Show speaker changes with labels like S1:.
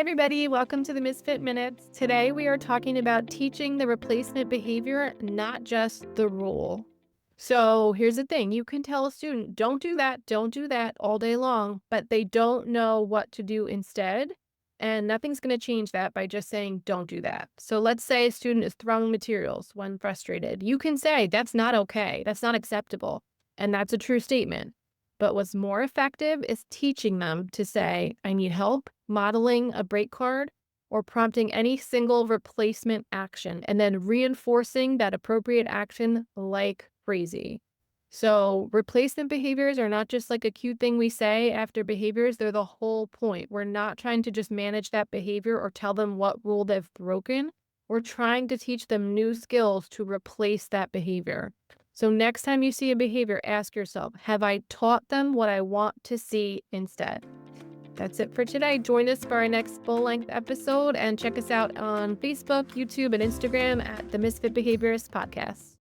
S1: everybody, welcome to the Misfit Minutes. Today we are talking about teaching the replacement behavior, not just the rule. So here's the thing, you can tell a student, don't do that all day long, but they don't know what to do instead. And nothing's going to change that by just saying, don't do that. So let's say a student is throwing materials when frustrated. You can say, that's not okay. That's not acceptable. And that's a true statement. But what's more effective is teaching them to say, I need help, modeling a break card, or prompting any single replacement action, and then reinforcing that appropriate action like crazy. So replacement behaviors are not just like a cute thing we say after behaviors, they're the whole point. We're not trying to just manage that behavior or tell them what rule they've broken. We're trying to teach them new skills to replace that behavior. So next time you see a behavior, ask yourself, have I taught them what I want to see instead? That's it for today. Join us for our next full-length episode and check us out on Facebook, YouTube, and Instagram at the Misfit Behaviorist Podcast.